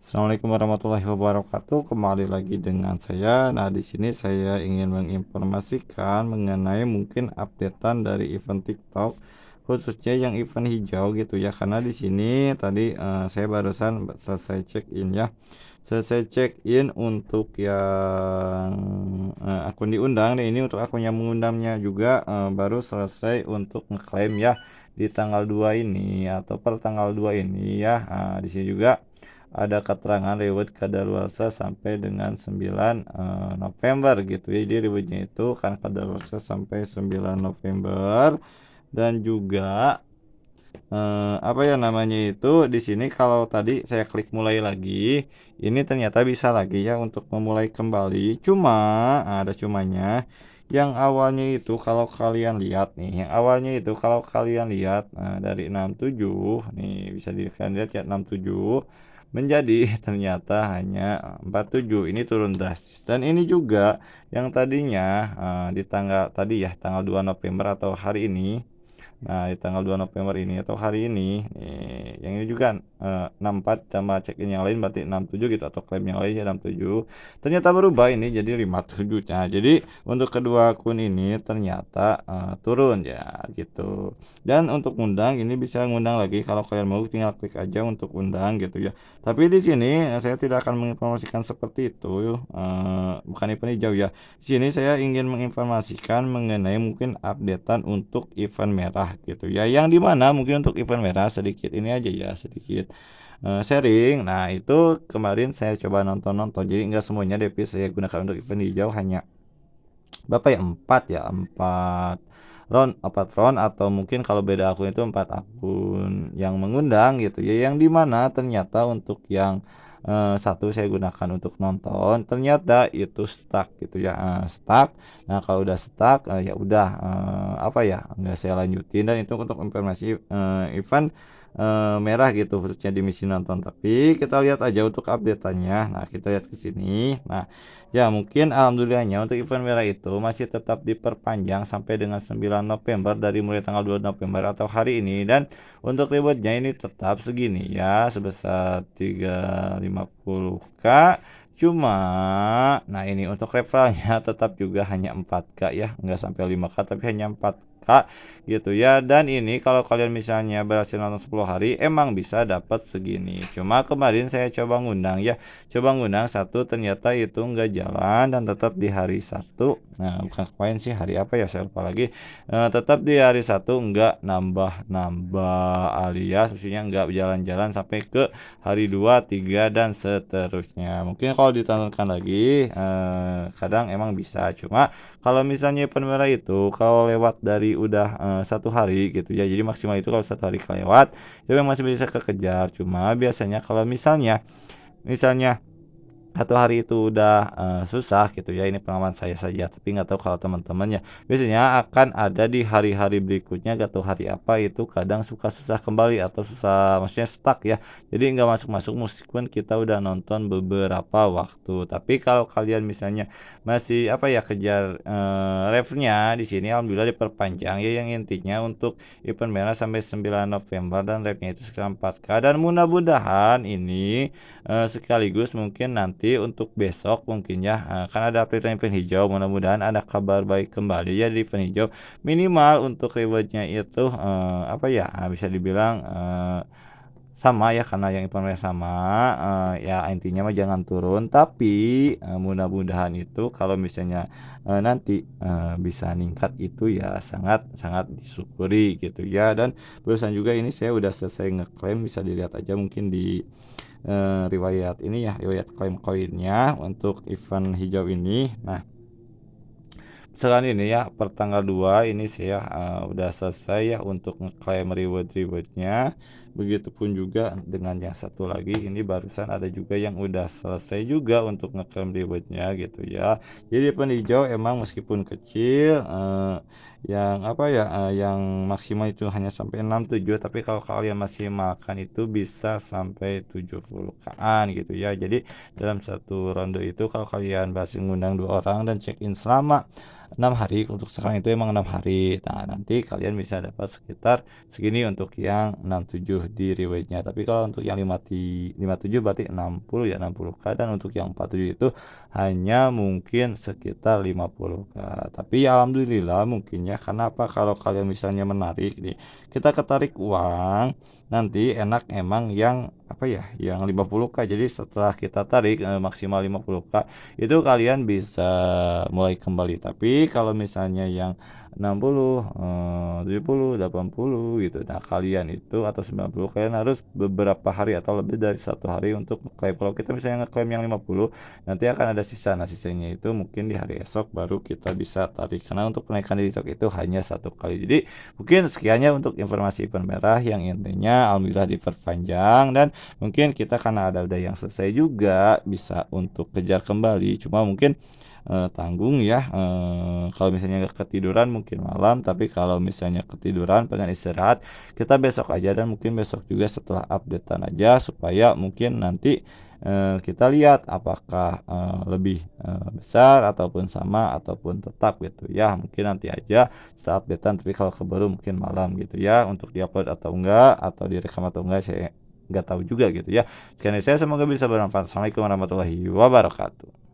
Assalamualaikum warahmatullahi wabarakatuh. Kembali lagi dengan saya. Nah, di sini saya ingin menginformasikan mengenai mungkin updatean dari event TikTok, khususnya yang event hijau gitu ya. Karena di sini tadi saya barusan selesai check in ya. Selesai check in untuk yang akun diundang. Nah, ini untuk akun yang mengundangnya juga baru selesai untuk ngeklaim ya di tanggal 2 ini atau per tanggal 2 ini ya. Nah, di sini juga ada keterangan reward kadaluarsa sampai dengan 9 November gitu ya. Jadi rewardnya itu kan kadaluarsa sampai 9 November. Dan juga apa ya namanya itu di sini kalau tadi saya klik mulai lagi, ini ternyata bisa lagi ya untuk memulai kembali. Cuma ada cumanya. Yang awalnya itu kalau kalian lihat nih, yang awalnya itu kalau kalian lihat dari 67 nih bisa dilihat ya 67 menjadi ternyata hanya 47. Ini turun drastis. Dan ini juga yang tadinya di tanggal tadi ya tanggal 2 November atau hari ini. Nah, di tanggal 2 November ini atau hari ini, nih, yang ini juga 64 sama check-in yang lain berarti 67 gitu atau klaim yang lain ya 67. Ternyata berubah ini jadi 57. Nah, jadi untuk kedua akun ini ternyata turun ya gitu. Dan untuk undang ini bisa ngundang lagi kalau kalian mau tinggal klik aja untuk undang gitu ya. Tapi di sini saya tidak akan menginformasikan seperti itu, bukan event hijau ya. Di sini saya ingin menginformasikan mengenai mungkin updatean untuk event merah gitu ya. Yang dimana mungkin untuk event merah sedikit ini aja ya, sedikit sharing. Nah, itu kemarin saya coba nonton-nonton. Jadi enggak semuanya devise saya gunakan untuk event hijau, hanya berapa ya? 4 ya, 4 round atau mungkin kalau beda akun itu 4 akun yang mengundang gitu ya. Yang dimana ternyata untuk yang satu saya gunakan untuk nonton, ternyata itu stuck gitu ya, stuck. Nah, kalau udah stuck ya udah apa ya, nggak saya lanjutin. Dan itu untuk informasi event merah gitu khususnya di misi nonton. Tapi kita lihat aja untuk update-nya. Nah, kita lihat ke sini. Nah, ya mungkin alhamdulillahnya untuk event merah itu masih tetap diperpanjang sampai dengan 9 November dari mulai tanggal 2 November atau hari ini. Dan untuk rewardnya ini tetap segini ya, sebesar 350k. Cuma nah ini untuk referralnya tetap juga hanya 4k ya, nggak sampai 5k tapi hanya 4k gitu ya. Dan ini kalau kalian misalnya berhasil nonton 10 hari emang bisa dapat segini. Cuma kemarin saya coba ngundang ya, coba ngundang satu, ternyata itu nggak jalan dan tetap di hari satu. Nah, bukan kemarin sih, hari apa ya saya lupa lagi. Tetap di hari satu nggak nambah-nambah, alias maksudnya nggak jalan-jalan sampai ke hari 2 3 dan seterusnya. Mungkin kalau ditontonkan lagi kadang emang bisa. Cuma kalau misalnya event merah itu kalau lewat dari udah 1 hari gitu ya, jadi maksimal itu kalau 1 hari kelewat itu memang masih bisa kekejar. Cuma biasanya kalau misalnya 1 hari itu udah susah gitu ya, ini pengalaman saya saja tapi nggak tahu kalau teman-temannya. Biasanya akan ada di hari-hari berikutnya, gak tahu hari apa, itu kadang suka susah kembali atau susah maksudnya stuck ya. Jadi nggak masuk-masuk meskipun kita udah nonton beberapa waktu. Tapi kalau kalian misalnya masih apa ya kejar revnya di sini alhamdulillah diperpanjang ya, yang intinya untuk event merah sampai 9 November dan revnya itu sekitar 4K. Dan mudah-mudahan ini sekaligus mungkin nanti untuk besok mungkin ya kan ada update event hijau, mudah-mudahan ada kabar baik kembali ya di event hijau. Minimal untuk rewardnya itu apa ya bisa dibilang sama ya, karena yang eventnya sama. Ya intinya mah jangan turun, tapi mudah-mudahan itu kalau misalnya nanti bisa ningkat itu ya sangat sangat disyukuri gitu ya. Dan barusan juga ini saya udah selesai ngeklaim, bisa dilihat aja mungkin di riwayat ini ya, riwayat klaim koinnya untuk event hijau ini. Nah, selain ini ya per tanggal 2 ini saya udah selesai ya untuk ngeklaim rewardnya. Begitupun juga dengan yang satu lagi, ini barusan ada juga yang udah selesai juga untuk ngeklaim rewardnya gitu ya. Jadi event hijau emang meskipun kecil yang maksimal itu hanya sampai 6, 7, tapi kalau kalian masih makan itu bisa sampai 70K-an gitu ya. Jadi dalam satu ronde itu kalau kalian berhasil ngundang 2 orang dan check-in selama 6 hari, untuk sekarang itu emang 6 hari. Nah, nanti kalian bisa dapat sekitar segini untuk yang 67 di rewardnya. Tapi kalau untuk yang 57 berarti 60 ya, 60K, dan untuk yang 47 itu hanya mungkin sekitar 50K. Tapi ya alhamdulillah mungkin ya, karena apa, kalau kalian misalnya menarik nih, kita ketarik uang, nanti enak emang yang yang 50K. Jadi setelah kita tarik maksimal 50K itu kalian bisa mulai kembali. Tapi kalau misalnya yang 60, 70, 80 gitu. Nah, kalian itu atau 90, kalian harus beberapa hari atau lebih dari 1 hari untuk ngeklaim. Kalau kita misalnya ngeklaim yang 50, nanti akan ada sisa. Nah, sisanya itu mungkin di hari esok baru kita bisa tarik. Karena untuk kenaikan di TikTok itu hanya 1 kali. Jadi, mungkin sekiannya untuk informasi event merah yang intinya alhamdulillah diperpanjang, dan mungkin kita karena udah yang selesai juga bisa untuk kejar kembali. Cuma mungkin tanggung ya, kalau misalnya nggak ketiduran mungkin malam, tapi kalau misalnya ketiduran pengen istirahat, kita besok aja, dan mungkin besok juga setelah updatean aja supaya mungkin nanti kita lihat apakah lebih besar ataupun sama ataupun tetap gitu ya. Mungkin nanti aja setelah updatean, tapi kalau keburu mungkin malam gitu ya, untuk diupload atau enggak, atau direkam atau enggak, saya nggak tahu juga gitu ya. Sekian dari saya, semoga bisa bermanfaat. Assalamualaikum warahmatullahi wabarakatuh.